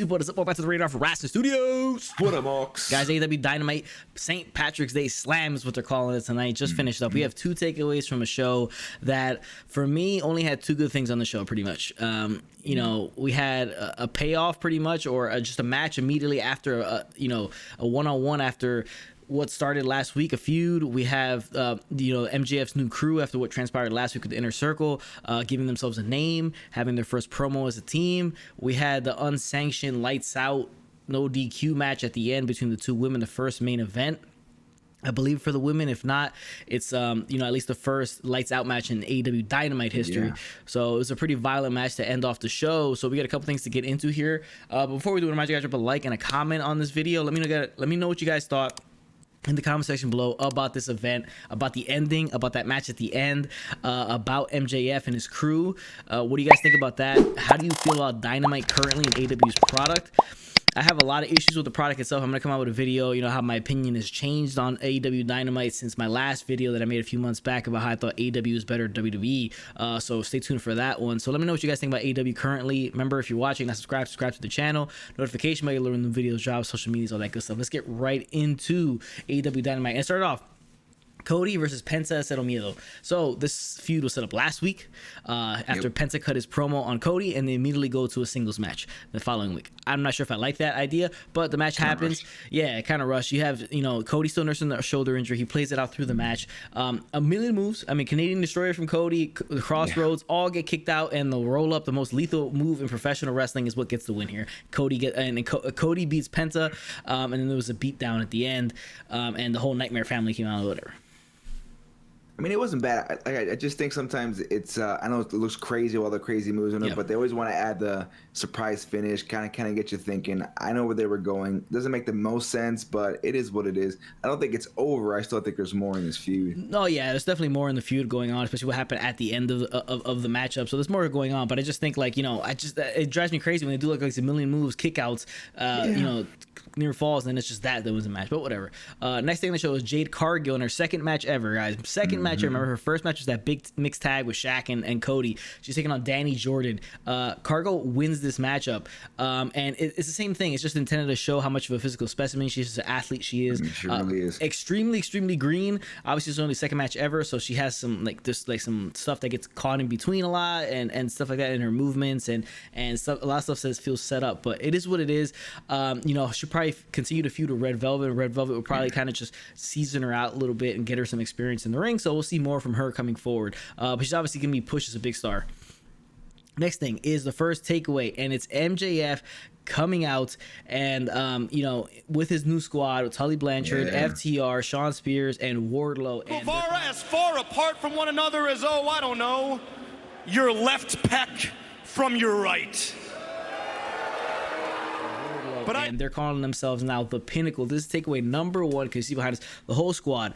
What is up? Welcome back to the Radar for Rasslin Studios. What up, Mox? Guys, AEW Dynamite St. Patrick's Day Slam is what they're calling it tonight. Just finished up. We have two takeaways from a show that, for me, only had two good things on the show, pretty much. You know, we had a payoff, pretty much, or just a match immediately after, a one-on-one after what started last week, a feud. We have MJF's new crew after what transpired last week with the Inner Circle, giving themselves a name, having their first promo as a team. We had the unsanctioned lights out, no DQ match at the end between the two women, the first main event, I believe, for the women. If not, it's at least the first lights out match in AEW Dynamite history. So it was a pretty violent match to end off the show. So we got a couple things to get into here. But before we do, I remind you guys to drop a like and a comment on this video. Let me know what you guys thought in the comment section below about this event, about the ending, about that match at the end, about MJF and his crew. What do you guys think about that? How do you feel about Dynamite currently in AEW's product? I have a lot of issues with the product itself. I'm going to come out with a video, how my opinion has changed on AEW Dynamite since my last video that I made a few months back about how I thought AEW was better than WWE. So stay tuned for that one. So let me know what you guys think about AEW currently. Remember, if you're watching, not subscribe to the channel. Notification bell, you'll learn when the videos drop, social medias, all that good stuff. Let's get right into AEW Dynamite. And start off, Cody versus Penta Cero Miedo. So this feud was set up last week after Penta cut his promo on Cody, and they immediately go to a singles match the following week. I'm not sure if I like that idea, but the match happens. Yeah, kind of rushed. You have Cody still nursing the shoulder injury. He plays it out through the match. A million moves. I mean, Canadian Destroyer from Cody, the Crossroads, all get kicked out, and the roll up, the most lethal move in professional wrestling, is what gets the win here. Cody beats Penta, and then there was a beatdown at the end, and the whole Nightmare family came out or whatever. I mean, it wasn't bad. I just think sometimes it's. I know it looks crazy, all the crazy moves in it, but they always want to add the surprise finish, kind of get you thinking. I know where they were going. Doesn't make the most sense, but it is what it is. I don't think it's over. I still think there's more in this feud. No, yeah, there's definitely more in the feud going on, especially what happened at the end of the matchup. So there's more going on. But I just think it drives me crazy when they do like a million moves, kickouts, near falls, and then it's just that was a match. But whatever. Next thing on the show is Jade Cargil in her second match ever, guys. Second match. I remember her first match was that big mixed tag with Shaq and Cody. She's taking on Jordyn. Cargil wins this matchup, and it's the same thing. It's just intended to show how much of a physical specimen she's, just an athlete she is. She really is. Extremely green. Obviously, it's only second match ever, so she has some some stuff that gets caught in between a lot and stuff like that in her movements and stuff. A lot of stuff feels set up, but it is what it is. She'll probably continue to feud with Red Velvet. Red Velvet will probably kind of just season her out a little bit and get her some experience in the ring. So we'll see more from her coming forward. But she's obviously going to be pushed as a big star. Next thing is the first takeaway, and it's MJF coming out and, with his new squad, with Tully Blanchard, FTR, Shawn Spears, and Wardlow. And as far apart from one another as, I don't know, your left pec from your right. And they're calling themselves now the Pinnacle. This is takeaway number one, because you see behind us the whole squad.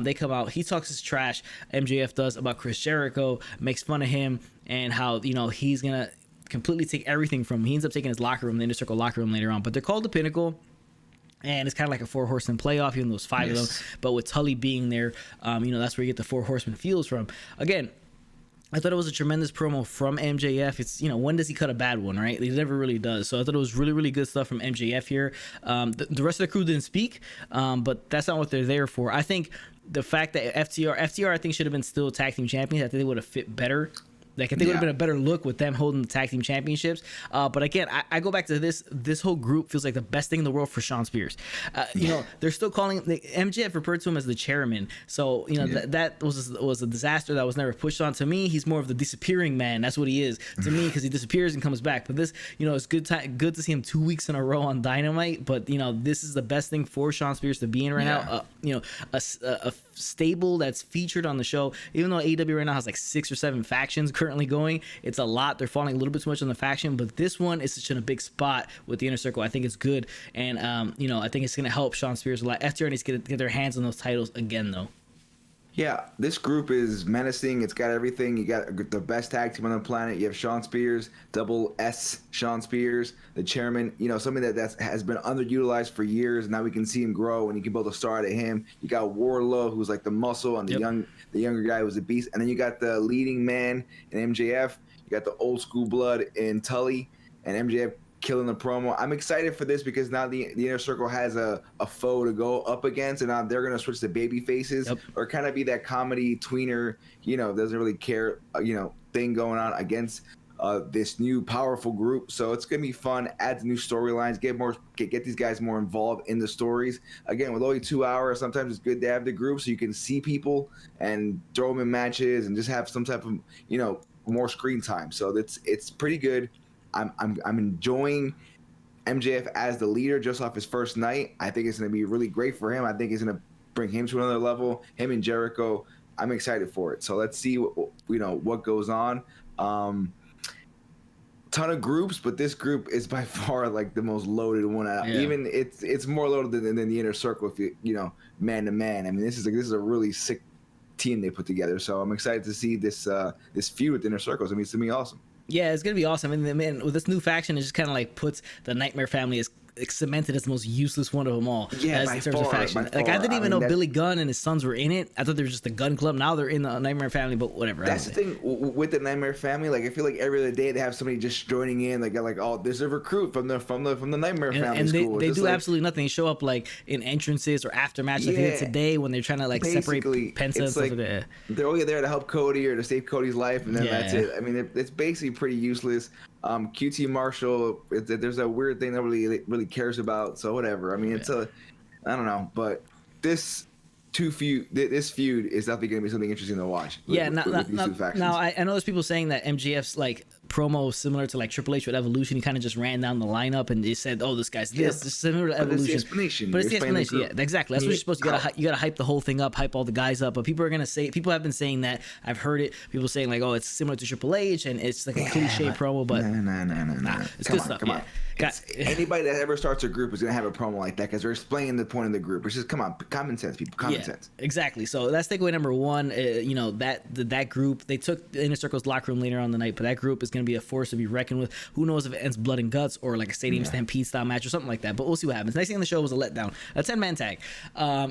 They come out. He talks his trash, MJF does, about Chris Jericho, makes fun of him, and how he's gonna completely take everything from him. He ends up taking his locker room, the Inner Circle locker room, later on. But they're called the Pinnacle. And it's kind of like a 4 horseman playoff, even though it's 5 of them. But with Tully being there, that's where you get the 4 horseman feels from. Again, I thought it was a tremendous promo from MJF. It's, when does he cut a bad one, right? He never really does. So I thought it was really, really good stuff from MJF here. The rest of the crew didn't speak, but that's not what they're there for. I think the fact that FTR I think should have been still tag team champions. I think they would have fit better. Like, I think it would have been a better look with them holding the tag team championships. But again, I go back to this whole group feels like the best thing in the world for Shawn Spears. They're still calling MJF referred to him as the chairman. So that was a disaster that was never pushed on. To me, he's more of the disappearing man. That's what he is to me, because he disappears and comes back. But this, it's good to see him 2 weeks in a row on Dynamite. But this is the best thing for Shawn Spears to be in right now. A stable that's featured on the show. Even though AEW right now has like 6 or 7 factions currently going, it's a lot. They're falling a little bit too much on the faction, but this one is such in a big spot with the Inner Circle. I think it's good, and I think it's going to help Shawn Spears a lot. FTR needs to get their hands on those titles again, though. Yeah, this group is menacing. It's got everything. You got the best tag team on the planet. You have Shawn Spears, double S Shawn Spears, the chairman. Something that has been underutilized for years. Now we can see him grow, and you can build a star out of him. You got Wardlow, who's like the muscle, and the younger guy who's a beast. And then you got the leading man in MJF. You got the old school blood in Tully, and MJF killing the promo. I'm excited for this because now the Inner Circle has a foe to go up against, and now they're going to switch to baby faces or kind of be that comedy tweener, doesn't really care, thing going on against this new powerful group. So it's going to be fun. Add new storylines, get these guys more involved in the stories. Again, with only 2 hours, sometimes it's good to have the group so you can see people and throw them in matches and just have some type of, more screen time. So it's pretty good. I'm enjoying MJF as the leader just off his first night. I think it's going to be really great for him. I think it's going to bring him to another level. Him and Jericho. I'm excited for it. So let's see what goes on. Ton of groups, but this group is by far like the most loaded one out. Yeah. Even it's more loaded than the Inner Circle. If you man to man. I mean, this is a really sick team they put together. So I'm excited to see this feud with the Inner Circles. I mean, it's gonna be awesome. Yeah, it's gonna be awesome. And man, with this new faction, it just kind of like puts the Nightmare family as cemented as the most useless one of them all. Yeah, in terms of faction. Like, I didn't even know Billy Gunn and his sons were in it. I thought they were just the Gun Club. Now they're in the Nightmare family, but whatever. That's the thing with the Nightmare family. Like, I feel like every other day they have somebody just joining in. Like, oh, there's a recruit from the Nightmare family and school. They do absolutely nothing. They show up like in entrances or after matches. I think it's today when they're trying to like separate Penta and stuff like that. They're only there to help Cody or to save Cody's life, and then that's it. I mean, it's basically pretty useless. QT Marshall, there's a weird thing nobody really cares about, so whatever. I mean, I don't know, but this feud is definitely going to be something interesting to watch. Now I know there's people saying that MJF's like promo similar to like Triple H with Evolution. He kind of just ran down the lineup and they said, "Oh, this guy's this." It's similar to Evolution, but it's the explanation. Yeah, exactly. That's what you're supposed to. You gotta hype the whole thing up, hype all the guys up. But people have been saying that. I've heard it. People saying like, "Oh, it's similar to Triple H," and it's like a cliche promo. But no. It's good stuff. Come on. Anybody that ever starts a group is going to have a promo like that because they're explaining the point of the group. It's just, come on, common sense, people. Common sense. Exactly. So that's takeaway number one. That group, they took the Inner Circle's locker room later on the night, but that group is going to be a force to be reckoned with. Who knows if it ends blood and guts or like a stadium stampede style match or something like that, but we'll see what happens. Next thing on the show was a letdown. A 10-man tag.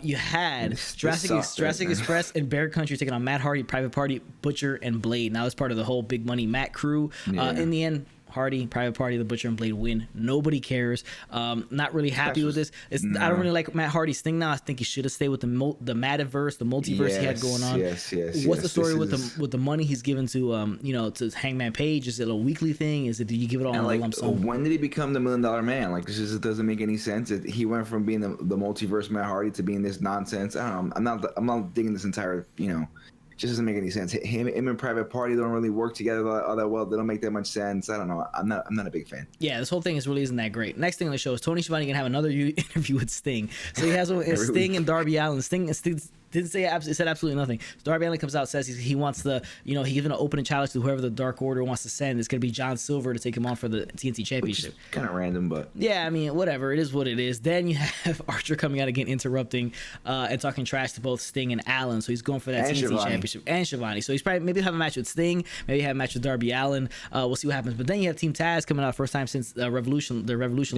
You had Jurassic Express and Bear Country taking on Matt Hardy, Private Party, Butcher, and Blade. Now it's part of the whole Big Money Matt crew. In the end, Hardy, Private Party, the Butcher, and Blade win. Nobody cares. Not really happy with this. I don't really like Matt Hardy's thing now. I think he should have stayed with the Madiverse, the multiverse he had going on. What's the story with the money he's given to to Hangman Page? Is it a weekly thing? Is it, do you give it all in a lump sum? When did he become the $1 Million Man? Like, this just doesn't make any sense. He went from being the multiverse Matt Hardy to being this nonsense. I don't know. I'm not digging this entire just doesn't make any sense. Him and Private Party don't really work together all that well. They don't make that much sense. I don't know. I'm not a big fan. Yeah, this whole thing isn't that great. Next thing on the show is Tony Schiavone gonna have another interview with Sting. So he has one with Sting and Darby Allin. Sting said absolutely nothing. So Darby Allin comes out, says he wants he's giving an open challenge to whoever the Dark Order wants to send. It's gonna be John Silver to take him on for the TNT Championship. Kind of random, but yeah, I mean, whatever. It is what it is. Then you have Archer coming out again, interrupting and talking trash to both Sting and Allin. So he's going for that TNT Championship and Schiavone. So he's probably maybe have a match with Sting, maybe have a match with Darby Allin. We'll see what happens. But then you have Team Taz coming out first time since the Revolution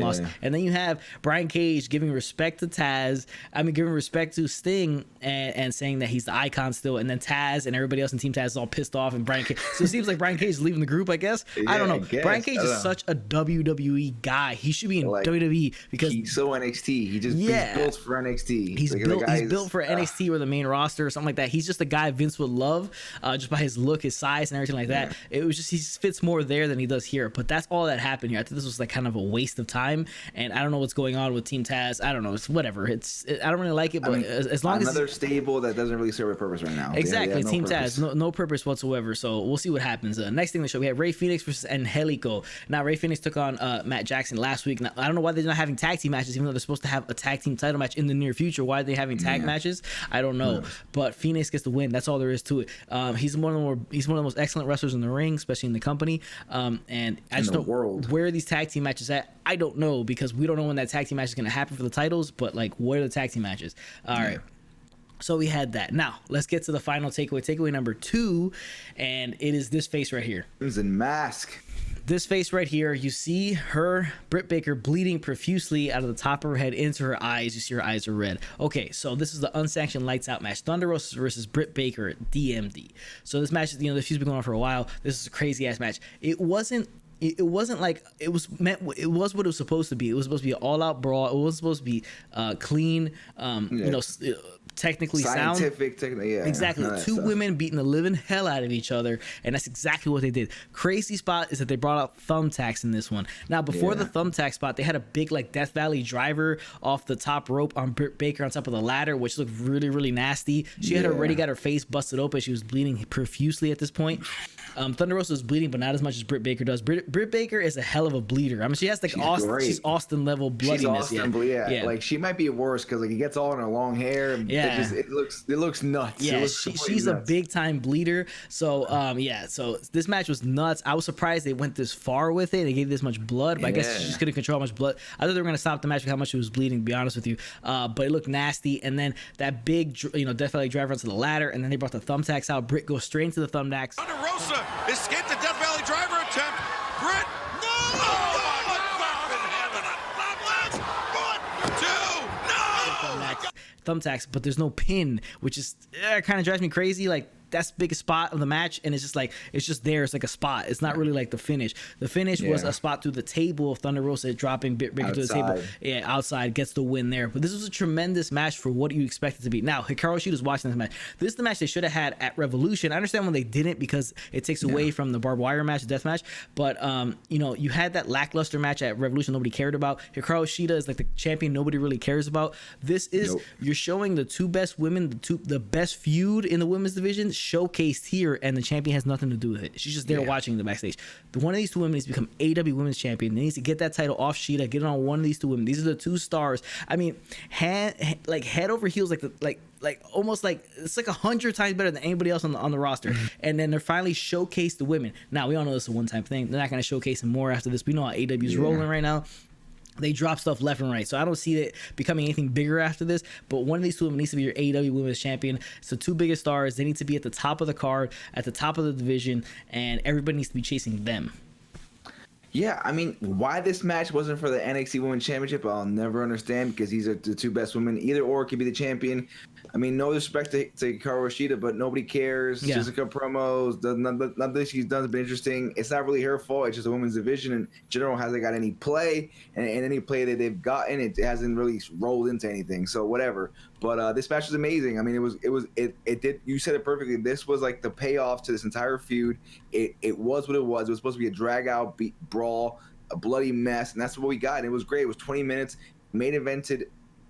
loss, and then you have Brian Cage giving respect to Taz. Giving respect to Sting and saying that he's the icon still, and then Taz and everybody else in Team Taz is all pissed off, and Brian Cage. So it seems like Brian Cage is leaving the group, I guess. I don't know. Brian Cage is such a WWE guy. He should be in WWE because he's so NXT. He's built for NXT. He's built for NXT or the main roster or something like that. He's just a guy Vince would love, just by his look, his size, and everything like that. It was just he fits more there than he does here. But that's all that happened here. I think this was like kind of a waste of time, and I don't know what's going on with Team Taz. I don't know. It's whatever. I don't really like it, but as long as another stable that doesn't really serve a purpose right now. Exactly. Team Taz, no purpose whatsoever. So we'll see what happens. Next thing on the show, we have Rey Fenix versus Angelico. Now Rey Fenix took on Matt Jackson last week. Now, I don't know why they're not having tag team matches, even though they're supposed to have a tag team title match in the near future. Why are they having tag matches? I don't know. But Phoenix gets the win. That's all there is to it. He's one of the most excellent wrestlers in the ring, especially in the company. And I just don't know where these tag team matches at. I don't know, because we don't know when that tag team match is going to happen for the titles. But like, where are the tag team matches? All right. So we had that. Now let's get to the final takeaway. Takeaway number 2, and it is this face right here. Crimson Mask. This face right here, you see her, Britt Baker, bleeding profusely out of the top of her head into her eyes. You see her eyes are red. Okay, so this is the unsanctioned lights out match. Thunder Rosa versus Britt Baker at DMD. So this match, the feud's been going on for a while. This is a crazy ass match. It wasn't it wasn't like it was meant. It was what it was supposed to be. It was supposed to be an all-out brawl. It was supposed to be clean. Technically scientific, sound. Exactly. Two women beating the living hell out of each other, and that's exactly what they did. Crazy spot is that they brought out thumbtacks in this one. Now, before the thumbtack spot, they had a big like Death Valley driver off the top rope on Britt Baker on top of the ladder, which looked really, really nasty. She had already got her face busted open. She was bleeding profusely at this point. Thunder Rosa is bleeding, but not as much as Britt Baker does. Britt Baker is a hell of a bleeder. I mean, she has like she's Austin level bloodiness. Like she might be worse because like it gets all in her long hair. It looks nuts. Yeah, she's a big time bleeder. So so this match was nuts. I was surprised they went this far with it. They gave this much blood, but I guess she just couldn't control how much blood. I thought they were gonna stop the match with how much she was bleeding. To be honest with you, but it looked nasty. And then that big Death Valley driver onto the ladder, and then they brought the thumbtacks out. Britt goes straight into the thumbtacks. Thunder Rosa escaped the Death Valley driver attempt. Britt, no! Oh my God in heaven! 1, 2, no! Thumbtacks, but there's no pin, which is kind of drives me crazy. Like that's the biggest spot of the match, and it's just there. It's like a spot. It's not really like the finish. The finish was a spot through the table of Thunder Rosa dropping Britt to the table. Yeah, outside gets the win there. But this was a tremendous match for what you expect it to be. Now, Hikaru Shida's watching this match. This is the match they should have had at Revolution. I understand when they didn't because it takes away from the barbed wire match, the death match. But you had that lackluster match at Revolution nobody cared about. Hikaru Shida is like the champion nobody really cares about. This is you're showing the two best women, the best feud in the women's division showcased here, and the champion has nothing to do with it. She's just there watching the backstage. One of these two women needs to become AEW Women's Champion. They needs to get that title off Shida, get it on one of these two women. These are the two stars. I mean, head over heels, almost like it's like 100 times better than anybody else on the roster. And then they're finally showcased the women. Now we all know this is a one-time thing. They're not going to showcase them more after this. We know how AEW's rolling right now. They drop stuff left and right. So I don't see it becoming anything bigger after this. But one of these two women needs to be your AEW Women's Champion. It's the two biggest stars. They need to be at the top of the card, at the top of the division, and everybody needs to be chasing them. Yeah, I mean, why this match wasn't for the NXT Women's Championship, I'll never understand, because these are the two best women. Either or could be the champion. I mean, no disrespect to Hikaru Shida, but nobody cares. Yeah. Jessica promos, nothing she's done has been interesting. It's not really her fault. It's just a women's division in general hasn't got any play, and any play that they've gotten, it hasn't really rolled into anything. So whatever. But this match was amazing. I mean, it did. You said it perfectly. This was like the payoff to this entire feud. It was what it was. It was supposed to be a drag out brawl, a bloody mess, and that's what we got. And it was great. It was 20 minutes, main evented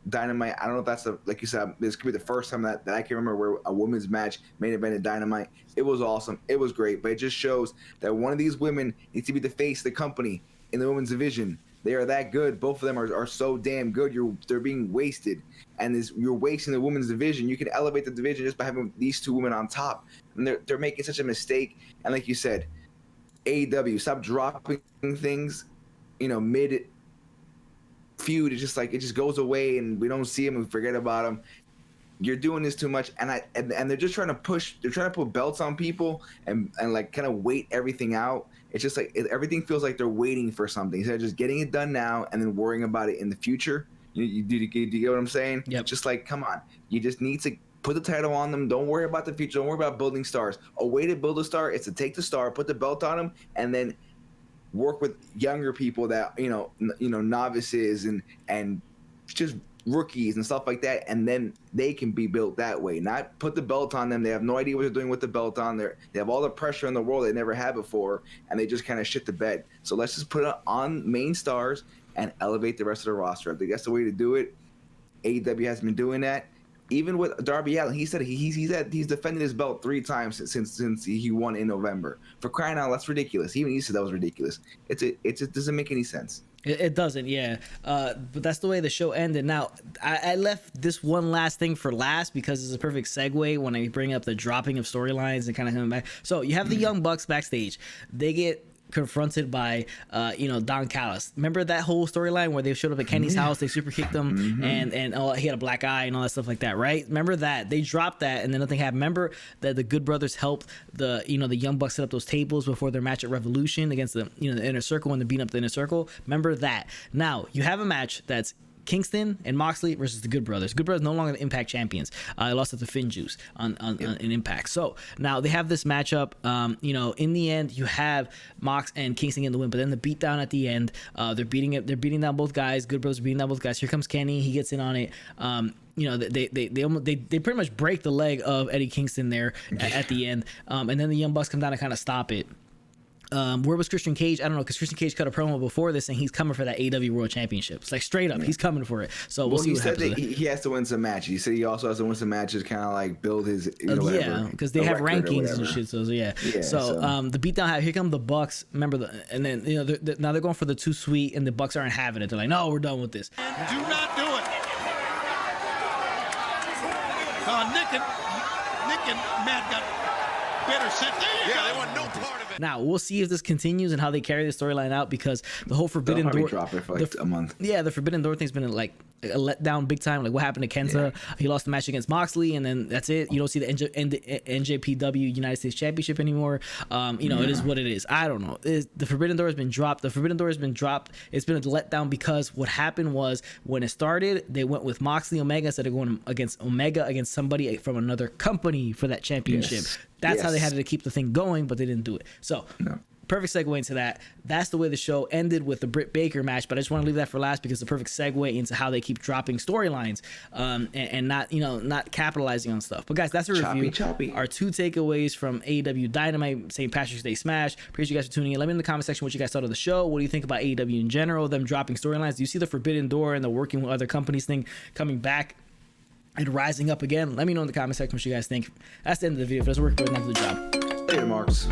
Dynamite. I don't know if that's like you said, this could be the first time that I can remember where a women's match main evented Dynamite. It was awesome. It was great. But it just shows that one of these women needs to be the face of the company in the women's division. They are that good. Both of them are so damn good. They're being wasted, and you're wasting the women's division. You can elevate the division just by having these two women on top, and they're making such a mistake. And like you said, AEW, stop dropping things, mid feud. It's just like it just goes away, and we don't see them. We forget about them. You're doing this too much, and they're just trying to push. They're trying to put belts on people and like kind of wait everything out. It's just like everything feels like they're waiting for something instead of just getting it done now and then worrying about it in the future. You get what I'm saying? Yep. Just like, come on, you just need to put the title on them. Don't worry about the future. Don't worry about building stars. A way to build a star is to take the star, put the belt on them, and then work with younger people that novices and just rookies and stuff like that, and then they can be built that way. Not put the belt on them. They have no idea what they're doing with the belt on. They have all the pressure in the world they never had before, and they just kind of shit the bed. So let's just put it on main stars and elevate the rest of the roster. I think that's the way to do it. AEW has been doing that. Even with Darby Allin, he said he's defended his belt 3 times since he won in November. For crying out, that's ridiculous. Even he said that was ridiculous. It doesn't make any sense. It doesn't, yeah. But that's the way the show ended. Now, I left this one last thing for last because it's a perfect segue when I bring up the dropping of storylines and kind of coming back. So you have the Young Bucks backstage. They get confronted by Don Callis. Remember that whole storyline where they showed up at Kenny's house, they super kicked him, and he had a black eye and all that stuff like that, right? Remember that they dropped that and then nothing happened. Remember that the Good Brothers helped the Young Bucks set up those tables before their match at Revolution against the Inner Circle and the beat up the Inner Circle. Remember that. Now you have a match that's Kingston and Moxley versus the Good Brothers. Good Brothers no longer the Impact champions. They lost it to Finn Juice in Impact. So now they have this matchup. In the end, you have Mox and Kingston in the win, but then the beatdown at the end, they're beating down both guys. Good Brothers are beating down both guys. Here comes Kenny. He gets in on it. They pretty much break the leg of Eddie Kingston there at the end, and then the Young Bucks come down to kind of stop it. Where was Christian Cage? I don't know, because Christian Cage cut a promo before this saying he's coming for that AEW World Championship. It's like straight up, he's coming for it. So we'll see what happens. He has to win some matches. He said he also has to win some matches, kind of like build his because they have rankings and shit. So yeah. The beatdown. Here come the Bucks. Remember and then now they're going for the too sweet, and the Bucks aren't having it. They're like, no, we're done with this. Do not do it. Nick and Matt got better set. There you go. They want no part of it. Now we'll see if this continues and how they carry the storyline out, because the whole Forbidden Door drop it for like a month. Yeah, the Forbidden Door thing's been like a letdown big time. Like what happened to Kenta? Yeah. He lost the match against Moxley, and then that's it. You don't see the NJPW United States Championship anymore. It is what it is. I don't know. The Forbidden Door has been dropped. It's been a letdown because what happened was when it started, they went with Moxley Omega instead of going against Omega against somebody from another company for that championship. Yes. That's how they had to keep the thing going, but they didn't do it. So, perfect segue into that. That's the way the show ended with the Britt Baker match, but I just want to leave that for last because it's the perfect segue into how they keep dropping storylines and not capitalizing on stuff. But guys, that's a review. Our 2 takeaways from AEW Dynamite, St. Patrick's Day Smash. Appreciate you guys for tuning in. Let me know in the comment section what you guys thought of the show. What do you think about AEW in general, them dropping storylines? Do you see the Forbidden Door and the working with other companies thing coming back and rising up again? Let me know in the comment section what you guys think. That's the end of the video. If it doesn't work, go ahead and do the job. Later, Marks.